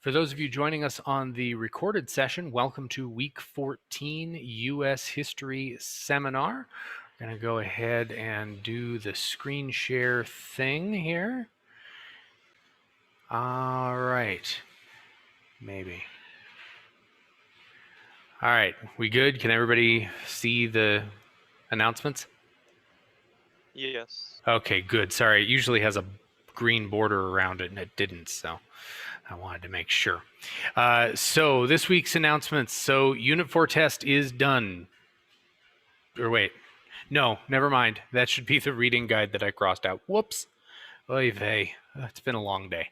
For those of you joining us on the recorded session, welcome to Week 14 U.S. History Seminar. I'm going to go ahead and do the screen share thing here. All right. Maybe. All right. We good? Can everybody see the announcements? Yes. Okay, good. Sorry, it usually has a green border around it, and it didn't, so I wanted to make sure. So this week's announcements. So Unit 4 test is done. Or wait, no, never mind. That should be the reading guide that I crossed out. Whoops. Oy vey. It's been a long day.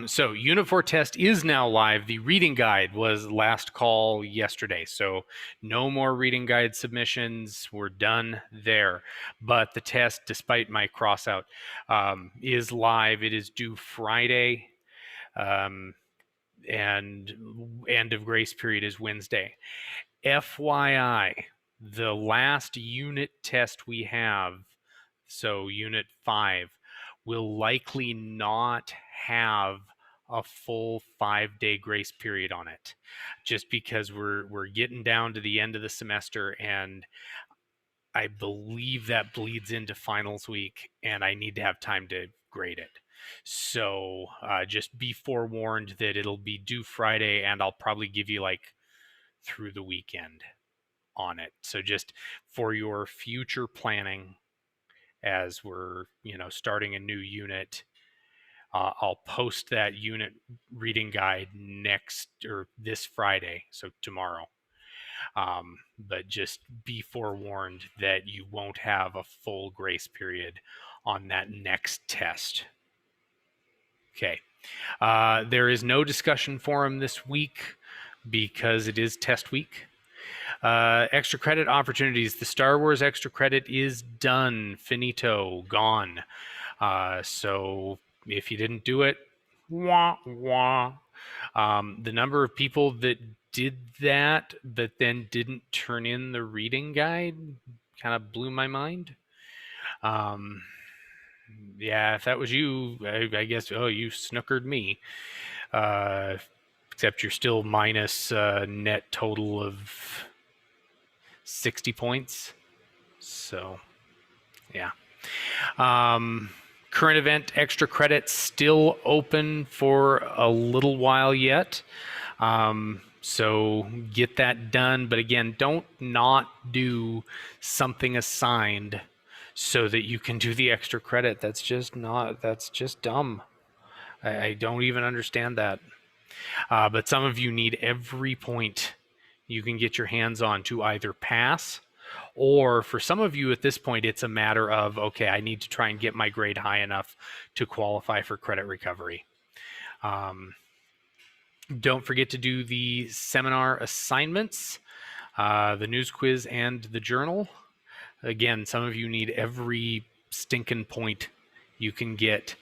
So Unit 4 test is now live. The reading guide was last call yesterday. So no more reading guide submissions. We're done there. But the test, despite my cross out, is live. It is due Friday. And end of grace period is Wednesday. FYI, the last unit test we have, so Unit 5, will likely not have a full 5-day grace period on it, just because we're getting down to the end of the semester, and I believe that bleeds into finals week, and I need to have time to grade it. So just be forewarned that it'll be due Friday, and I'll probably give you like through the weekend on it. So just for your future planning, as we're starting a new unit, I'll post that unit reading guide this Friday, so tomorrow. But just be forewarned that you won't have a full grace period on that next test. Okay. There is no discussion forum this week because it is test week. Extra credit opportunities. The Star Wars extra credit is done. Finito. Gone. So if you didn't do it, wah, wah. The number of people that did that but then didn't turn in the reading guide kind of blew my mind. Yeah, if that was you, I guess, you snookered me. Except you're still minus net total of 60 points. So, yeah. Current event extra credit still open for a little while yet. So get that done. But again, don't not do something assigned so that you can do the extra credit. That's just dumb. I don't even understand that. But some of you need every point you can get your hands on to either pass, or for some of you at this point, it's a matter of, okay, I need to try and get my grade high enough to qualify for credit recovery. Don't forget to do the seminar assignments, the news quiz, and the journal. Again, some of you need every stinking point you can get.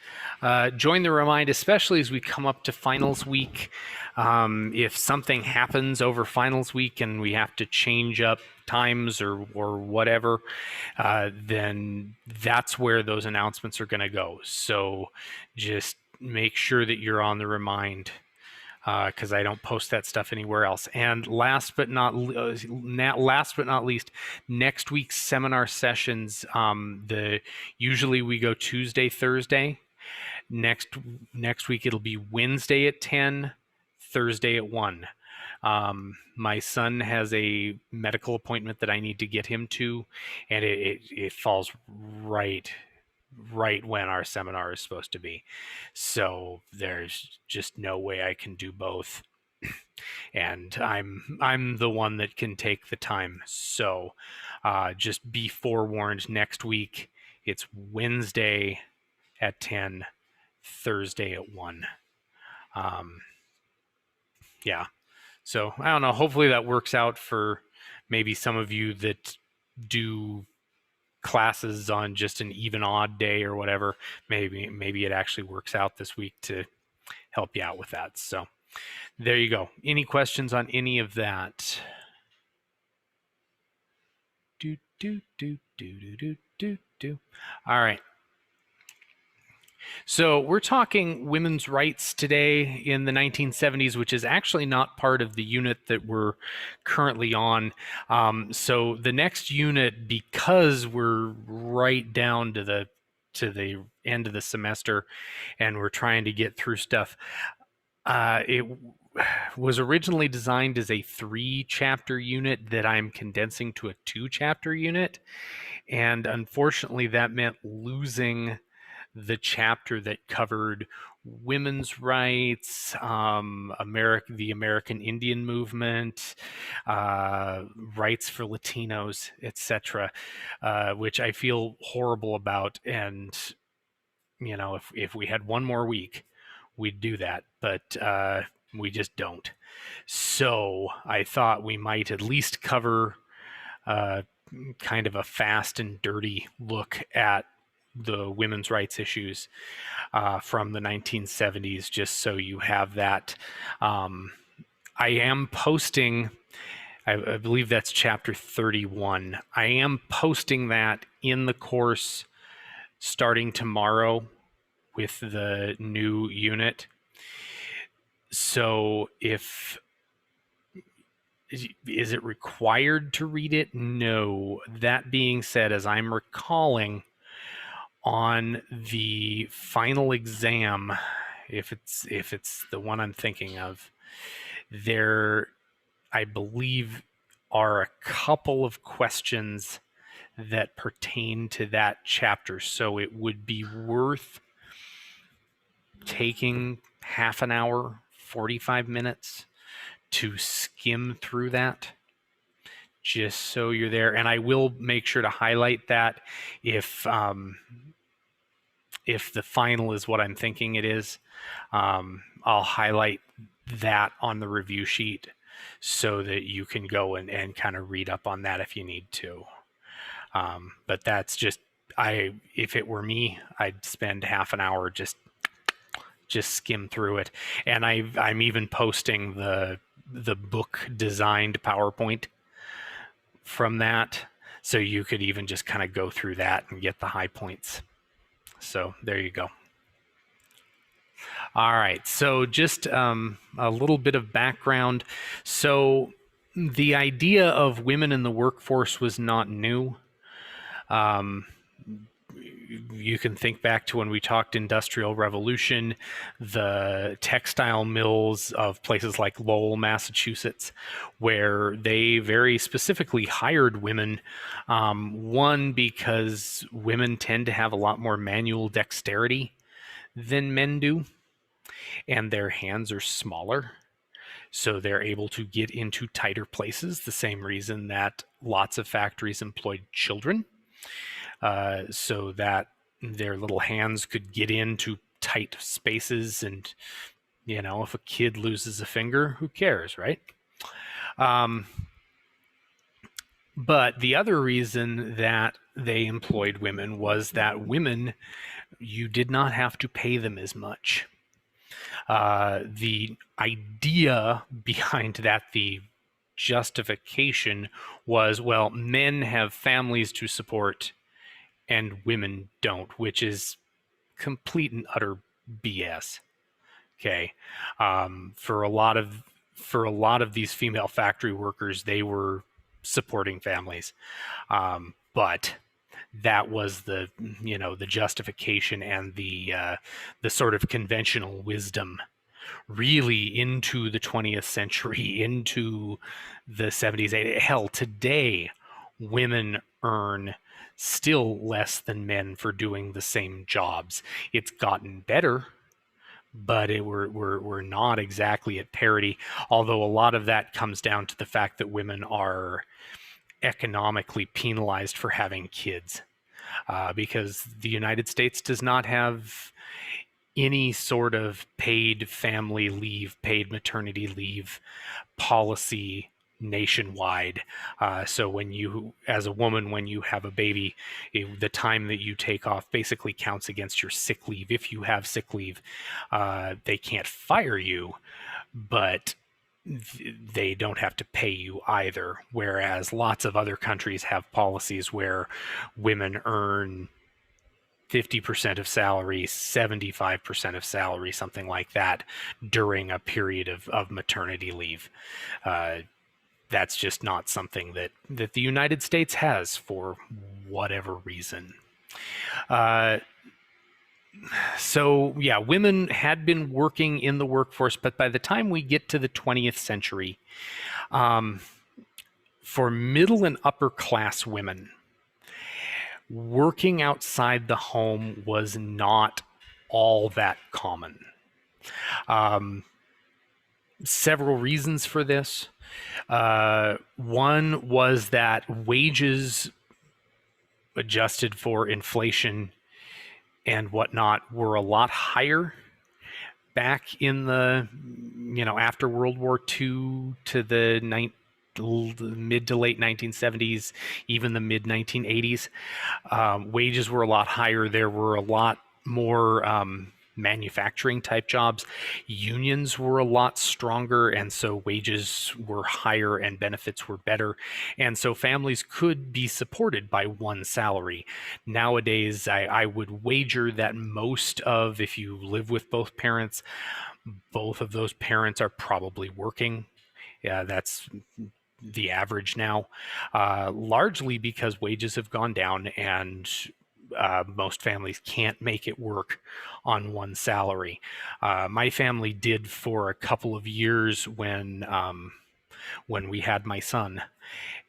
Join the remind, especially as we come up to finals week. If something happens over finals week and we have to change up times or whatever, then that's where those announcements are going to go. So just make sure that you're on the remind, because I don't post that stuff anywhere else. And last but not least, next week's seminar sessions. Usually we go Tuesday, Thursday. Next week it'll be Wednesday at 10, Thursday at 1. My son has a medical appointment that I need to get him to, and it falls right when our seminar is supposed to be. So there's just no way I can do both. And I'm the one that can take the time. So just be forewarned, next week it's Wednesday at 10, Thursday at 1. Yeah. So I don't know. Hopefully that works out for maybe some of you that do classes on just an even odd day or whatever. Maybe it actually works out this week to help you out with that. So there you go. Any questions on any of that? Do. All right. So we're talking women's rights today in the 1970s, which is actually not part of the unit that we're currently on. So the next unit, because we're right down to the end of the semester, and we're trying to get through stuff. It was originally designed as a 3-chapter unit that I'm condensing to a 2-chapter unit, and unfortunately, that meant losing the chapter that covered women's rights, the American Indian movement, rights for Latinos, etc., which I feel horrible about. And if we had one more week, we'd do that, but we just don't. So I thought we might at least cover uh, kind of a fast and dirty look at the women's rights issues from the 1970s, just so you have that. I am posting, I believe that's chapter 31. I am posting that in the course starting tomorrow with the new unit. So is it required to read it? No. That being said, as I'm recalling, on the final exam, if it's the one I'm thinking of, there, I believe, are a couple of questions that pertain to that chapter. So it would be worth taking half an hour, 45 minutes to skim through that, just so you're there. And I will make sure to highlight that if the final is what I'm thinking it is. I'll highlight that on the review sheet so that you can go and kind of read up on that if you need to. But that's just, if it were me, I'd spend half an hour just skim through it. And I'm even posting the book designed PowerPoint from that, so you could even just kind of go through that and get the high points. So there you go. All right, so just a little bit of background. So the idea of women in the workforce was not new. You can think back to when we talked Industrial Revolution, the textile mills of places like Lowell, Massachusetts, where they very specifically hired women. One, because women tend to have a lot more manual dexterity than men do, and their hands are smaller. So they're able to get into tighter places, the same reason that lots of factories employed children. So that their little hands could get into tight spaces. And, if a kid loses a finger, who cares, right? But the other reason that they employed women was that women, you did not have to pay them as much. The idea behind that, the justification was, well, men have families to support and women don't, which is complete and utter BS. Okay, for a lot of these female factory workers, they were supporting families, but that was the justification and the sort of conventional wisdom really into the 20th century, into the 70s, 80s. Hell, today women earn still less than men for doing the same jobs. It's gotten better, but we're not exactly at parity, although a lot of that comes down to the fact that women are economically penalized for having kids, because the United States does not have any sort of paid family leave, paid maternity leave policy nationwide. So when you, as a woman, when you have a baby, the time that you take off basically counts against your sick leave. If you have sick leave, they can't fire you, but they don't have to pay you either. Whereas lots of other countries have policies where women earn 50% of salary, 75% of salary, something like that, during a period of maternity leave. Uh, that's just not something that the United States has for whatever reason. Uh, so yeah, women had been working in the workforce, but by the time we get to the 20th century, um, for middle and upper class women, working outside the home was not all that common. Um, Several reasons for this. One was that wages adjusted for inflation and whatnot were a lot higher back in the, after World War II to the mid to late 1970s, even the mid 1980s. Wages were a lot higher. There were a lot more manufacturing type jobs. Unions were a lot stronger, and so wages were higher and benefits were better. And so families could be supported by one salary. Nowadays, I would wager that most of, if you live with both parents, both of those parents are probably working. Yeah, that's the average now, largely because wages have gone down and most families can't make it work on one salary. My family did for a couple of years when we had my son.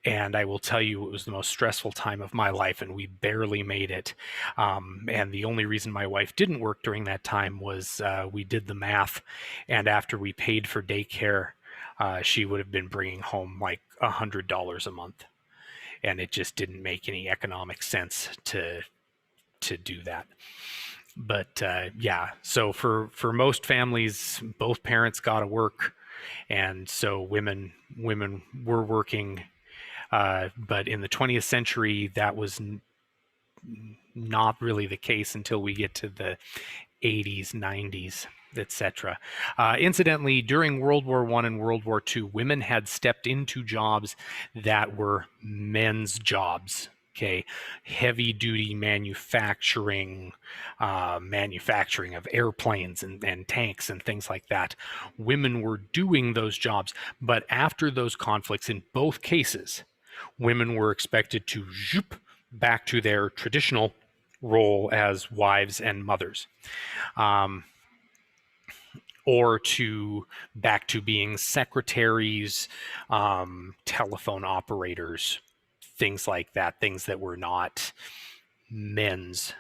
And I will tell you, it was the most stressful time of my life, and we barely made it. And the only reason my wife didn't work during that time was we did the math, and after we paid for daycare, she would have been bringing home like $100 a month, and it just didn't make any economic sense to do that. But yeah, so for most families, both parents got to work, and so women were working. But in the 20th century, that was not really the case until we get to the 80s, 90s, etc. Incidentally, during World War I and World War II, women had stepped into jobs that were men's jobs. Okay, heavy duty manufacturing, manufacturing of airplanes and tanks and things like that. Women were doing those jobs, but after those conflicts, in both cases, women were expected to zoop back to their traditional role as wives and mothers, or to back to being secretaries, telephone operators, things like that, things that were not men's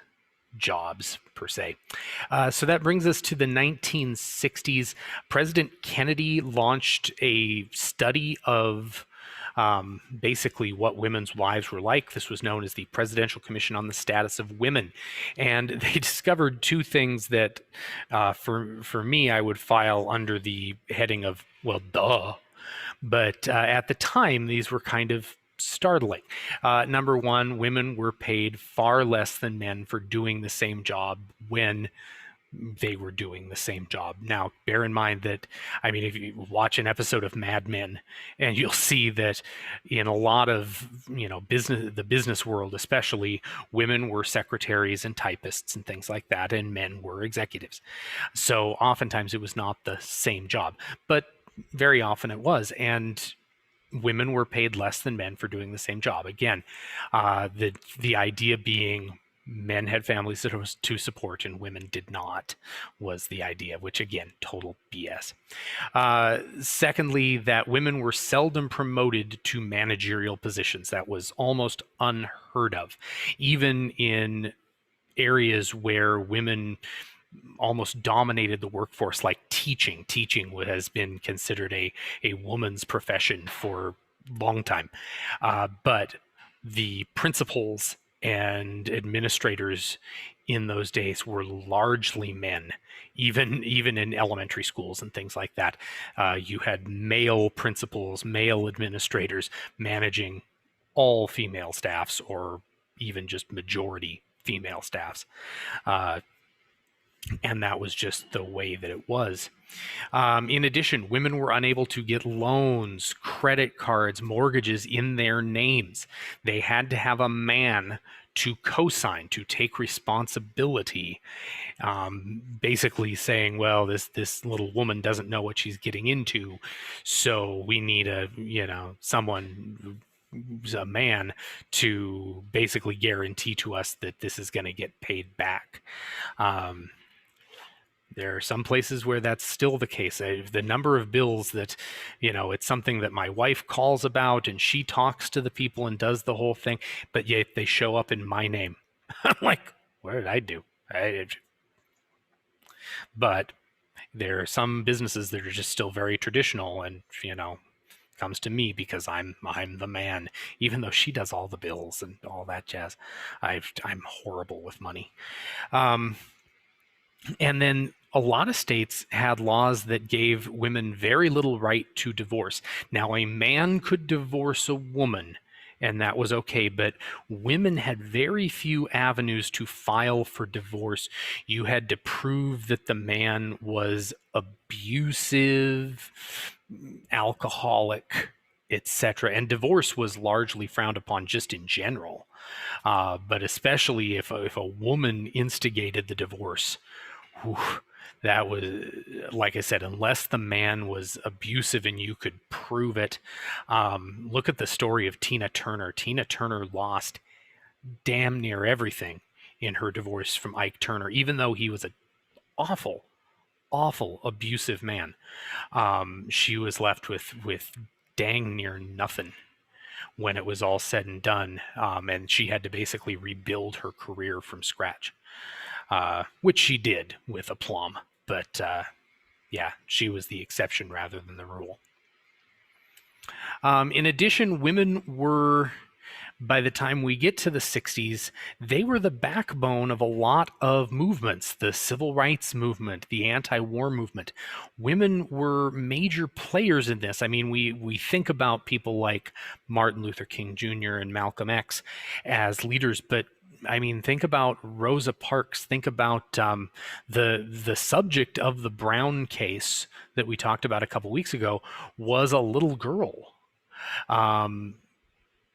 jobs per se. So that brings us to the 1960s. President Kennedy launched a study of basically what women's lives were like. This was known as the Presidential Commission on the Status of Women. And they discovered two things that, for me, I would file under the heading of, well, duh. But at the time, these were kind of startling. Number one, women were paid far less than men for doing the same job when they were doing the same job. Now, bear in mind that, I mean, if you watch an episode of Mad Men, and you'll see that in a lot of, the business world especially, women were secretaries and typists and things like that, and men were executives. So oftentimes it was not the same job, but very often it was. And women were paid less than men for doing the same job. Again, the idea being men had families to support and women did not, was the idea, which again, total BS. Secondly, that women were seldom promoted to managerial positions. That was almost unheard of, even in areas where women almost dominated the workforce, like teaching. Teaching has been considered a woman's profession for a long time. But the principals and administrators in those days were largely men, even in elementary schools and things like that. You had male principals, male administrators managing all female staffs, or even just majority female staffs. And that was just the way that it was. In addition, women were unable to get loans, credit cards, mortgages in their names. They had to have a man to co-sign, to take responsibility, basically saying, well, this little woman doesn't know what she's getting into, so we need someone who's a man to basically guarantee to us that this is going to get paid back. There are some places where that's still the case. The number of bills that, it's something that my wife calls about and she talks to the people and does the whole thing, but yet they show up in my name. I'm like, what did I do? But there are some businesses that are just still very traditional, and comes to me because I'm the man, even though she does all the bills and all that jazz. I'm horrible with money. And then a lot of states had laws that gave women very little right to divorce. Now, a man could divorce a woman, and that was okay, but women had very few avenues to file for divorce. You had to prove that the man was abusive, alcoholic, etc. And divorce was largely frowned upon just in general. But especially if a woman instigated the divorce, whew, that was, like I said, unless the man was abusive and you could prove it. Look at the story of Tina Turner. Tina Turner lost damn near everything in her divorce from Ike Turner, even though he was an awful, awful abusive man. She was left with dang near nothing when it was all said and done, and she had to basically rebuild her career from scratch, which she did with aplomb. But yeah, she was the exception rather than the rule. In addition, women were, by the time we get to the 60s, they were the backbone of a lot of movements, the civil rights movement, the anti-war movement. Women were major players in this. I mean, we think about people like Martin Luther King Jr. and Malcolm X as leaders, but I mean, think about Rosa Parks. Think about the subject of the Brown case that we talked about a couple weeks ago was a little girl.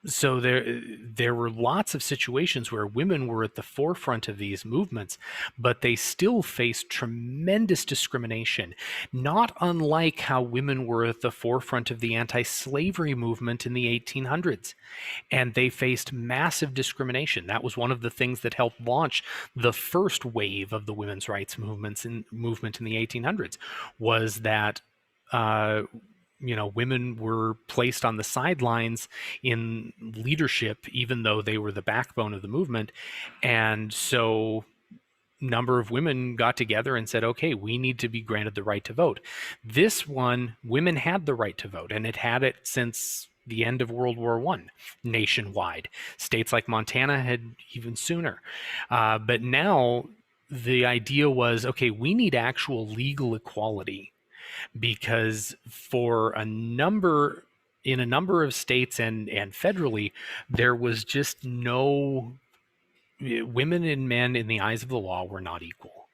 So there were lots of situations where women were at the forefront of these movements, but they still faced tremendous discrimination, not unlike how women were at the forefront of the anti-slavery movement in the 1800s. And they faced massive discrimination. That was one of the things that helped launch the first wave of the women's rights movement in the 1800s, was that women were placed on the sidelines in leadership, even though they were the backbone of the movement. And so a number of women got together and said, okay, we need to be granted the right to vote. This one, women had the right to vote, and it had it since the end of World War I nationwide. States like Montana had even sooner. But now the idea was, okay, we need actual legal equality, because in a number of states and federally, there was just no, women and men in the eyes of the law were not equal,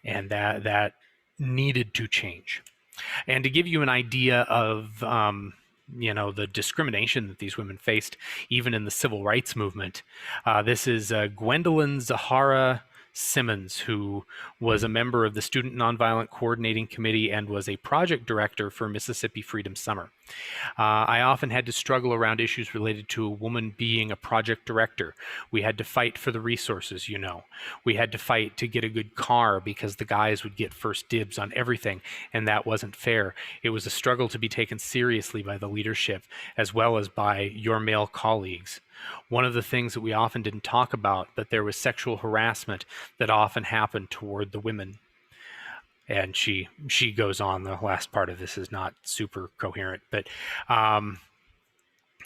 and that needed to change. And to give you an idea of the discrimination that these women faced, even in the civil rights movement, this is Gwendolyn Zahara Simmons, who was a member of the Student Nonviolent Coordinating Committee and was a project director for Mississippi Freedom Summer. I often had to struggle around issues related to a woman being a project director. We had to fight for the resources, We had to fight to get a good car because the guys would get first dibs on everything, and that wasn't fair. It was a struggle to be taken seriously by the leadership as well as by your male colleagues. One of the things that we often didn't talk about, but there was sexual harassment that often happened toward the women. And she goes on. The last part of this is not super coherent, but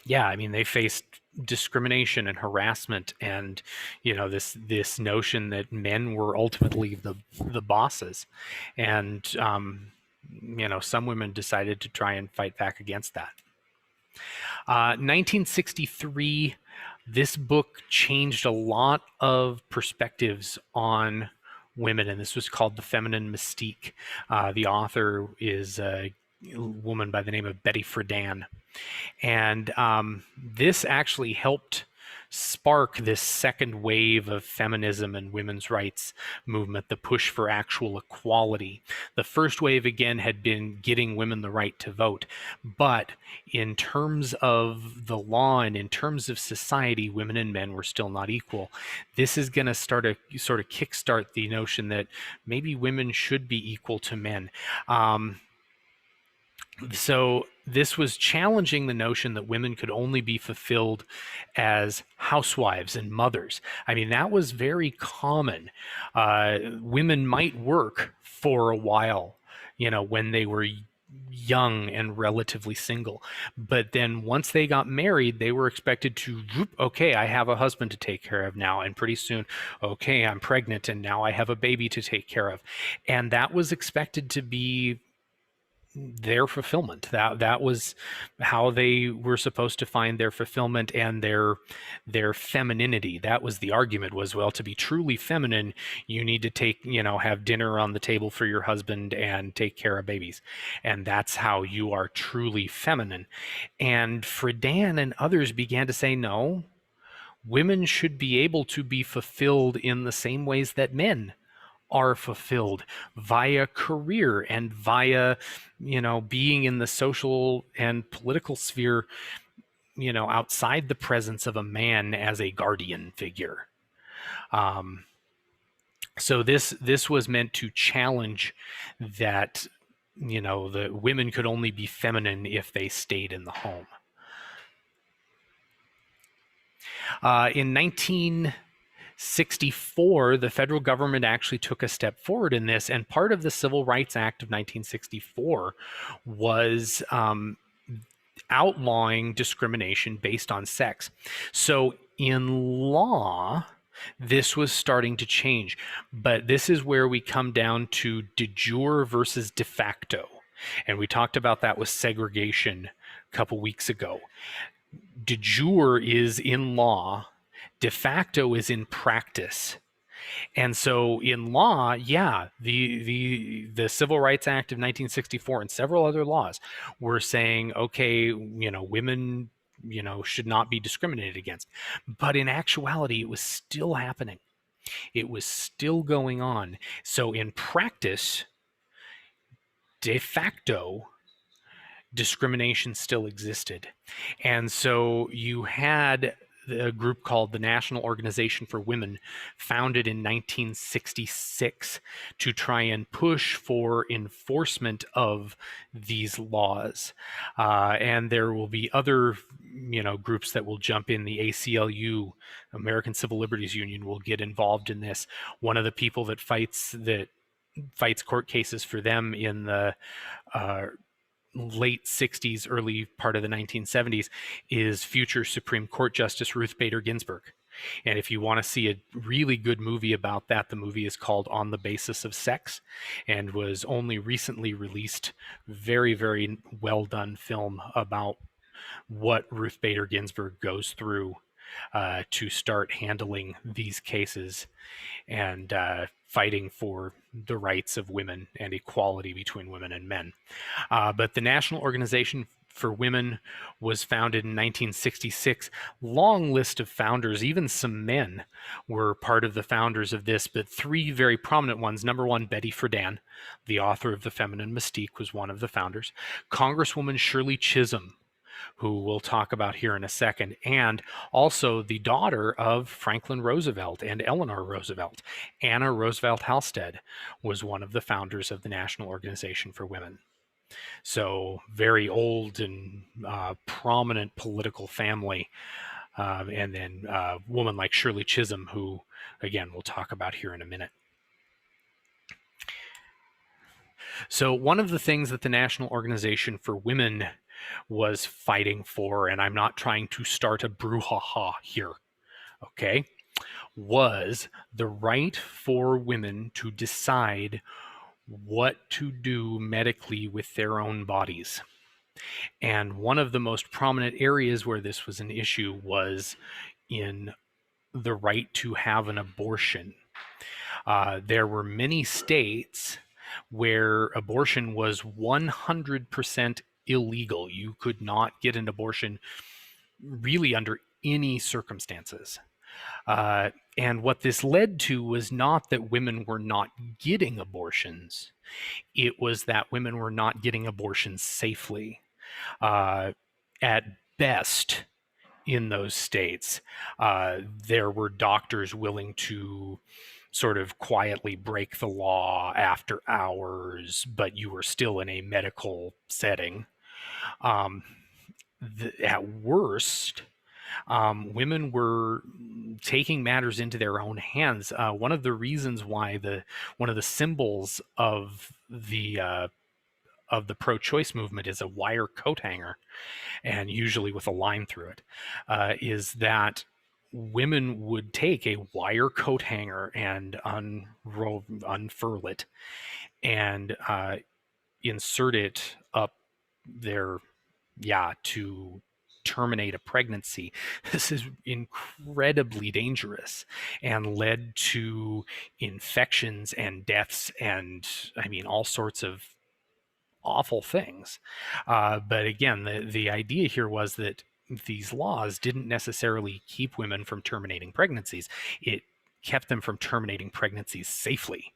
yeah, I mean, they faced discrimination and harassment, and this notion that men were ultimately the bosses, and some women decided to try and fight back against that. 1963, this book changed a lot of perspectives on women, and this was called The Feminine Mystique. The author is a woman by the name of Betty Friedan. And this actually helped spark this second wave of feminism and women's rights movement, the push for actual equality. The first wave, again, had been getting women the right to vote. But in terms of the law and in terms of society, women and men were still not equal. This is going to start to sort of kickstart the notion that maybe women should be equal to men. So this was challenging the notion that women could only be fulfilled as housewives and mothers. I mean, that was very common. Women might work for a while, when they were young and relatively single. But then once they got married, they were expected to, okay, I have a husband to take care of now. And pretty soon, okay, I'm pregnant and now I have a baby to take care of. And that was expected to be their fulfillment. That was how they were supposed to find their fulfillment and their femininity. That was the argument, was, well, to be truly feminine, you need to have dinner on the table for your husband and take care of babies. And that's how you are truly feminine. And Friedan and others began to say, no, women should be able to be fulfilled in the same ways that men are fulfilled, via career and via, being in the social and political sphere, outside the presence of a man as a guardian figure. So this was meant to challenge that, the women could only be feminine if they stayed in the home. In 1964, the federal government actually took a step forward in this, and part of the Civil Rights Act of 1964 was outlawing discrimination based on sex. So in law, this was starting to change, but this is where we come down to de jure versus de facto. And we talked about that with segregation a couple weeks ago. De jure is in law, de facto is in practice. And so in law, yeah, the Civil Rights Act of 1964 and several other laws were saying, okay, women, should not be discriminated against. But in actuality, it was still happening. It was still going on. So in practice, de facto, discrimination still existed. And so you had a group called the National Organization for Women, founded in 1966, to try and push for enforcement of these laws. And there will be other, groups that will jump in. The ACLU, American Civil Liberties Union, will get involved in this. One of the people that fights court cases for them in the late 60s, early part of the 1970s, is future Supreme Court Justice Ruth Bader Ginsburg. And if you want to see a really good movie about that, the movie is called On the Basis of Sex and was only recently released. Very, very well done film about what Ruth Bader Ginsburg goes through to start handling these cases and fighting for the rights of women and equality between women and men. But the National Organization for Women was founded in 1966. Long list of founders, even some men were part of the founders of this, but three very prominent ones. Number one, Betty Friedan, the author of The Feminine Mystique, was one of the founders. Congresswoman Shirley Chisholm, who we'll talk about here in a second, and also the daughter of Franklin Roosevelt and Eleanor Roosevelt. Anna Roosevelt Halstead was one of the founders of the National Organization for Women. So very old and prominent political family. And then a woman like Shirley Chisholm, who, again, we'll talk about here in a minute. So one of the things that the National Organization for Women was fighting for, and I'm not trying to start a brouhaha here, okay, was the right for women to decide what to do medically with their own bodies. And one of the most prominent areas where this was an issue was in the right to have an abortion. There were many states where abortion was 100% illegal. You could not get an abortion really under any circumstances. And what this led to was not that women were not getting abortions, it was that women were not getting abortions safely. At best, in those states, there were doctors willing to sort of quietly break the law after hours, but you were still in a medical setting. Um, at worst, women were taking matters into their own hands. One of the reasons why one of the symbols of the pro-choice movement is a wire coat hanger, and usually with a line through it, is that women would take a wire coat hanger and unfurl it and insert it up their to terminate a pregnancy. This is incredibly dangerous and led to infections and deaths and, I mean, all sorts of awful things. But again, the idea here was that these laws didn't necessarily keep women from terminating pregnancies. It kept them from terminating pregnancies safely.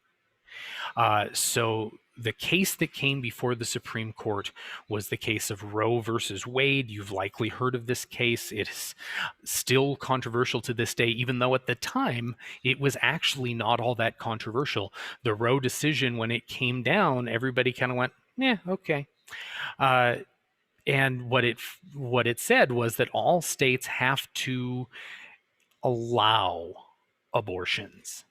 So the case that came before the Supreme Court was the case of Roe versus Wade. You've likely heard of this case. It's still controversial to this day, even though at the time it was actually not all that controversial. The Roe decision, when it came down, everybody kind of went, yeah, okay. And what it said was that all states have to allow abortions,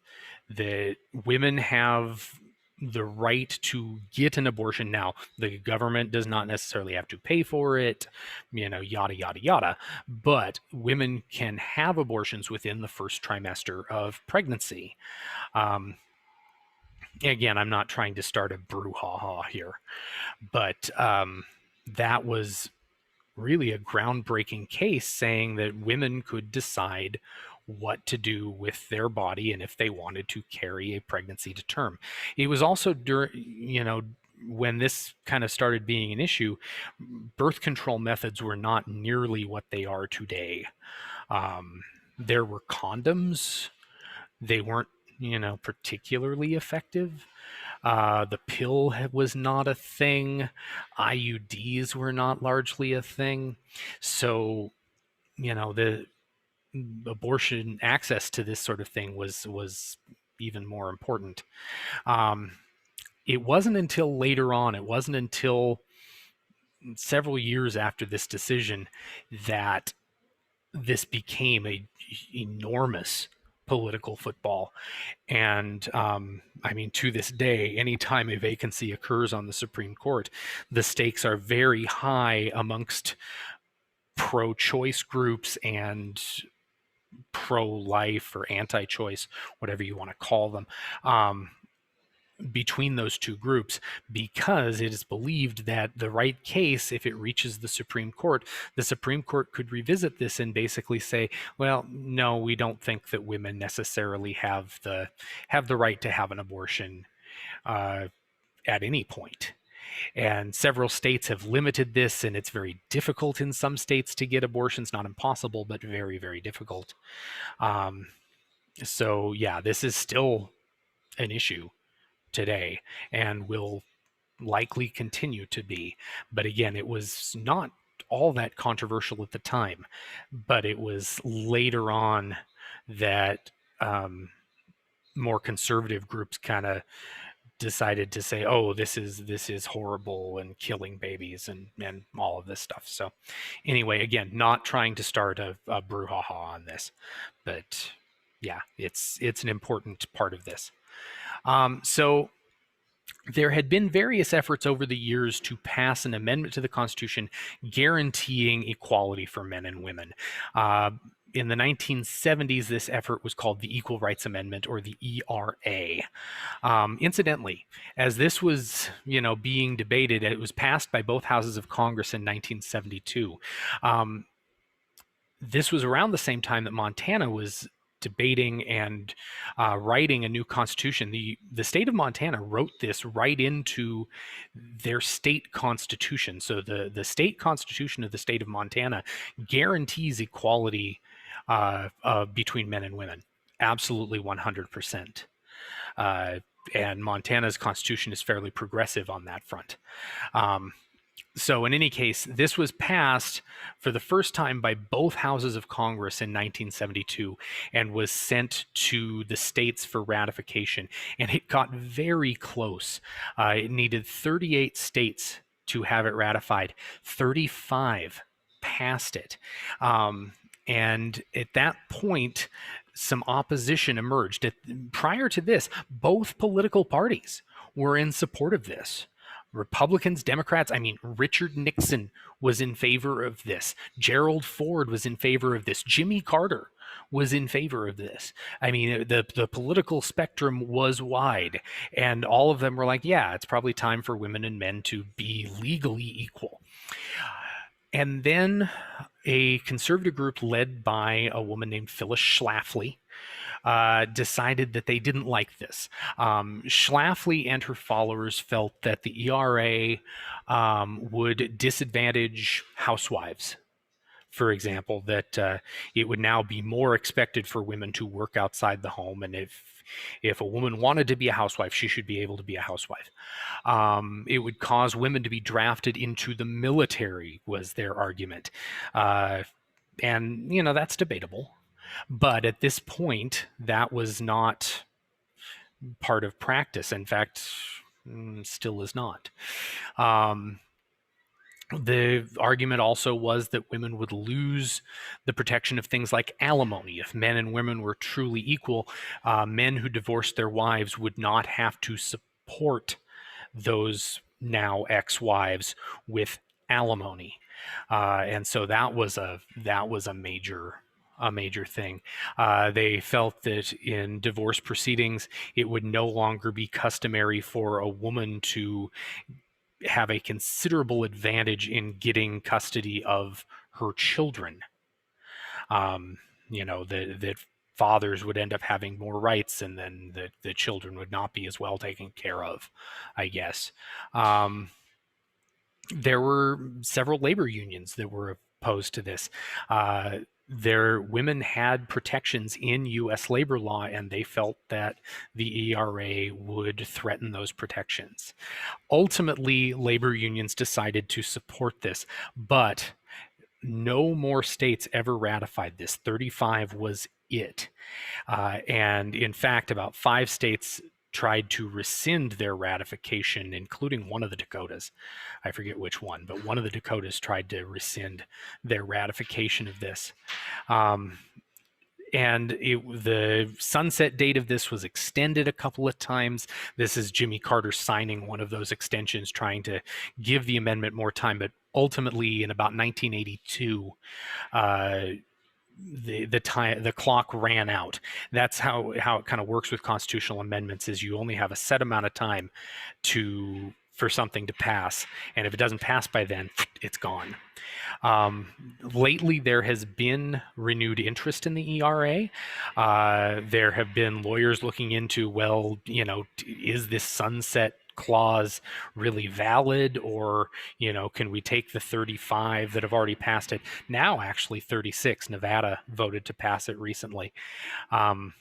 that women have the right to get an abortion. Now, the government does not necessarily have to pay for it, yada, yada, yada. But women can have abortions within the first trimester of pregnancy. Again, I'm not trying to start a brouhaha here, but that was really a groundbreaking case saying that women could decide what to do with their body and if they wanted to carry a pregnancy to term. It was also when this kind of started being an issue, birth control methods were not nearly what they are today. There were condoms. They weren't, particularly effective. The pill was not a thing. IUDs were not largely a thing. So, the abortion access to this sort of thing was even more important. It wasn't until later on, it wasn't until several years after this decision that this became a enormous political football. And I mean, to this day, anytime a vacancy occurs on the Supreme Court, the stakes are very high amongst pro-choice groups and pro-life or anti-choice, whatever you want to call them, between those two groups, because it is believed that the right case, if it reaches the Supreme Court could revisit this and basically say, well, no, we don't think that women necessarily have the right to have an abortion at any point. And several states have limited this, and it's very difficult in some states to get abortions. Not impossible, but very, very difficult. So yeah, this is still an issue today and will likely continue to be. But again, it was not all that controversial at the time, but it was later on that more conservative groups kind of decided to say, oh, this is horrible and killing babies and all of this stuff. So anyway, again, not trying to start a brouhaha on this, but yeah, it's an important part of this. So there had been various efforts over the years to pass an amendment to the Constitution guaranteeing equality for men and women. In the 1970s, this effort was called the Equal Rights Amendment, or the ERA. Incidentally, as this was, being debated, it was passed by both houses of Congress in 1972. This was around the same time that Montana was debating and writing a new constitution. The state of Montana wrote this right into their state constitution. So the state constitution of the state of Montana guarantees equality between men and women. Absolutely 100%. Uh, and Montana's constitution is fairly progressive on that front. Um, so in any case, this was passed for the first time by both houses of Congress in 1972 and was sent to the states for ratification. And it got very close. It needed 38 states to have it ratified. 35 passed it. And at that point, some opposition emerged. Prior to this, both political parties were in support of this. Republicans, Democrats, I mean, Richard Nixon was in favor of this. Gerald Ford was in favor of this. Jimmy Carter was in favor of this. I mean, the political spectrum was wide, and all of them were like, yeah, it's probably time for women and men to be legally equal. And then a conservative group led by a woman named Phyllis Schlafly decided that they didn't like this. Schlafly and her followers felt that the ERA would disadvantage housewives. For example, that it would now be more expected for women to work outside the home, and if a woman wanted to be a housewife, she should be able to be a housewife. It would cause women to be drafted into the military, was their argument. And, you know, that's debatable. But at this point, that was not part of practice. In fact, still is not. The argument also was that women would lose the protection of things like alimony. If men and women were truly equal, men who divorced their wives would not have to support those now ex-wives with alimony. And so that was a major thing. They felt that in divorce proceedings, it would no longer be customary for a woman to have a considerable advantage in getting custody of her children. That fathers would end up having more rights, and then the children would not be as well taken care of, I guess. There were several labor unions that were opposed to this. Women had protections in U.S. labor law, and they felt that the ERA would threaten those protections. Ultimately, labor unions decided to support this, but no more states ever ratified this. 35 was it. And in fact, about 5 states tried to rescind their ratification, including one of the Dakotas. I forget which one, but one of the Dakotas tried to rescind their ratification of this. And the sunset date of this was extended a couple of times. This is Jimmy Carter signing one of those extensions, trying to give the amendment more time. But ultimately, in about 1982, the clock ran out. That's how it kind of works with constitutional amendments: is you only have a set amount of time for something to pass, and if it doesn't pass by then, it's gone. Lately, there has been renewed interest in the ERA. There have been lawyers looking into, well, is this sunset clause really valid, or can we take the 35 that have already passed it? Now actually 36. Nevada voted to pass it recently. And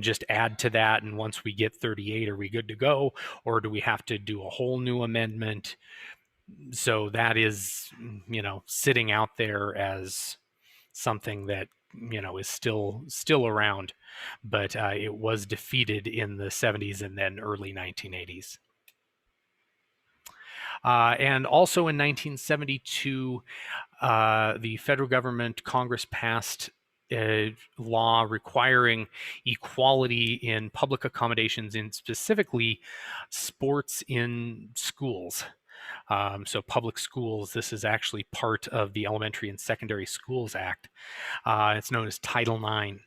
just add to that, and once we get 38, are we good to go, or do we have to do a whole new amendment? So that is sitting out there as something that is still around, but it was defeated in the 70s and then early 1980s. And also in 1972, the federal government, Congress passed a law requiring equality in public accommodations, in specifically sports in schools. So public schools, this is actually part of the Elementary and Secondary Schools Act. It's known as Title IX.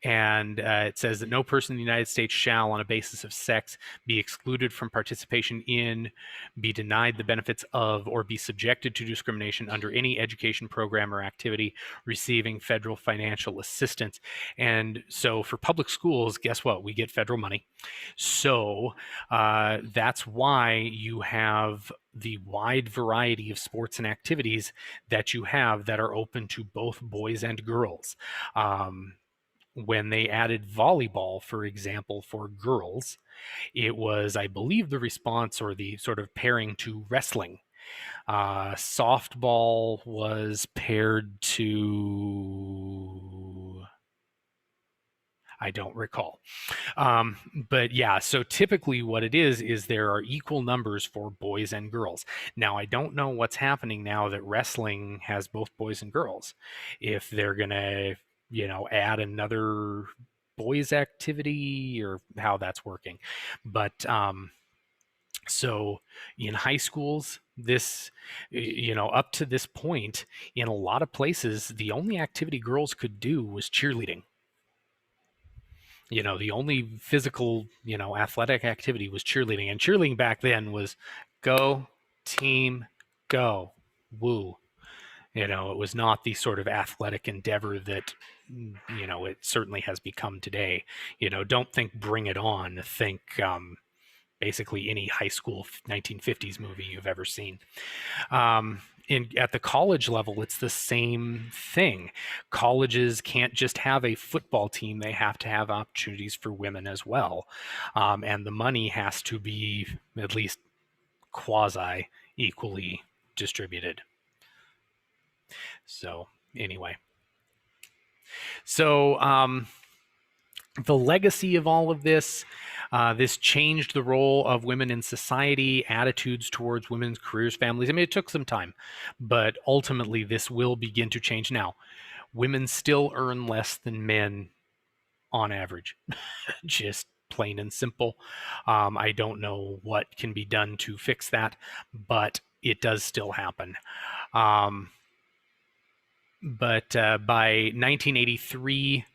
And it says that no person in the United States shall, on a basis of sex, be excluded from participation in, be denied the benefits of, or be subjected to discrimination under any education program or activity receiving federal financial assistance. And so for public schools, guess what? We get federal money. So that's why you have the wide variety of sports and activities that you have that are open to both boys and girls. When they added volleyball, for example, for girls, it was, I believe, the response or the sort of pairing to wrestling. Softball was paired to, I don't recall. But yeah, so typically what it is there are equal numbers for boys and girls. Now, I don't know what's happening now that wrestling has both boys and girls. If they're going to, add another boys activity or how that's working. But so in high schools, this, up to this point, in a lot of places, the only activity girls could do was cheerleading. The only physical, athletic activity was cheerleading. And cheerleading back then was go, team, go, woo. It was not the sort of athletic endeavor that, it certainly has become today. Don't think Bring It On. Think basically any high school 1950s movie you've ever seen. At the college level, it's the same thing. Colleges can't just have a football team; they have to have opportunities for women as well, and the money has to be at least quasi equally distributed. So anyway, so the legacy of all of this. This changed the role of women in society, attitudes towards women's careers, families. I mean, it took some time, but ultimately this will begin to change. Now, women still earn less than men on average, just plain and simple. I don't know what can be done to fix that, but it does still happen. But by 1983,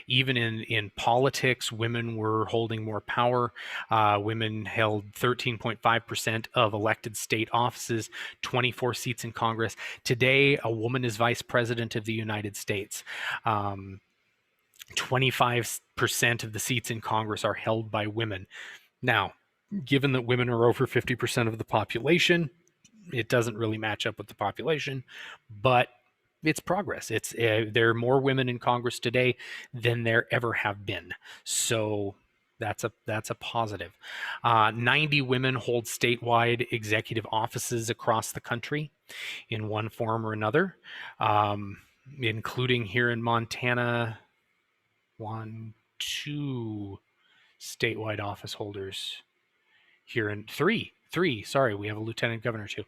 even in politics, women were holding more power. Women held 13.5% of elected state offices, 24 seats in Congress. Today, a woman is vice president of the United States. 25% of the seats in Congress are held by women. Now, given that women are over 50% of the population, it doesn't really match up with the population, but it's progress. There are more women in Congress today than there ever have been. So that's a positive. 90 women hold statewide executive offices across the country in one form or another, including here in Montana. 2 statewide office holders here in three. Sorry, we have a lieutenant governor too.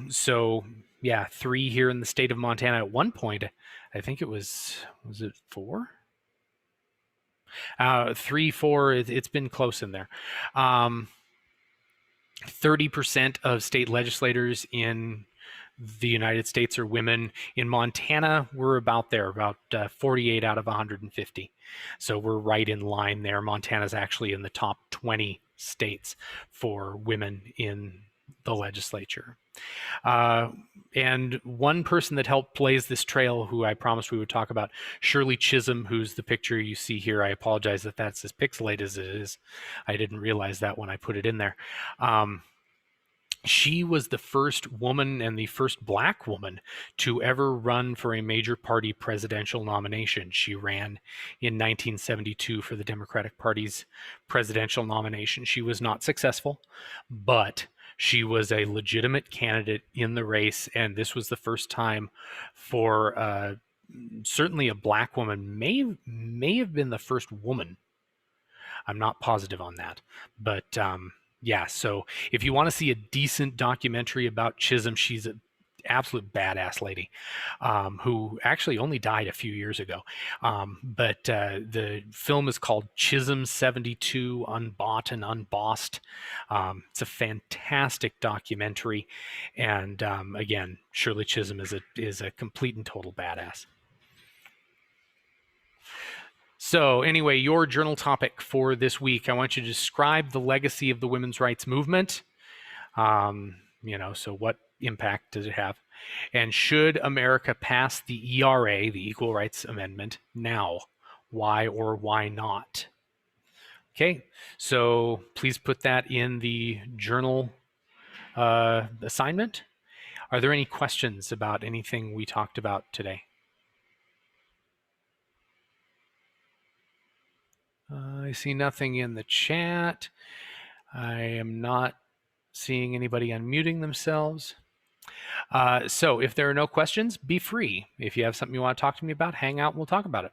So yeah, 3 here in the state of Montana. At one point, I think it was it 4? 3, 4. It's been close in there. 30% of state legislators in the United States are women. In Montana, we're about there, about 48 out of 150. So we're right in line there. Montana's actually in the top 20 states for women in the legislature. And one person that helped blaze this trail, who I promised we would talk about, Shirley Chisholm, who's the picture you see here. I apologize that that's as pixelated as it is. I didn't realize that when I put it in there. She was the first woman and the first Black woman to ever run for a major party presidential nomination. She ran in 1972 for the Democratic Party's presidential nomination. She was not successful, but she was a legitimate candidate in the race, and this was the first time for certainly a Black woman, may have been the first woman. I'm not positive on that, but yeah, so if you want to see a decent documentary about Chisholm, she's an absolute badass lady who actually only died a few years ago. But the film is called Chisholm 72, Unbought and Unbossed. It's a fantastic documentary. And again, Shirley Chisholm is a complete and total badass. So anyway, your journal topic for this week, I want you to describe the legacy of the women's rights movement. So what impact does it have? And should America pass the ERA, the Equal Rights Amendment, now? Why or why not? Okay, so please put that in the journal assignment. Are there any questions about anything we talked about today? I see nothing in the chat. I am not seeing anybody unmuting themselves. So if there are no questions, be free. If you have something you want to talk to me about, hang out and we'll talk about it.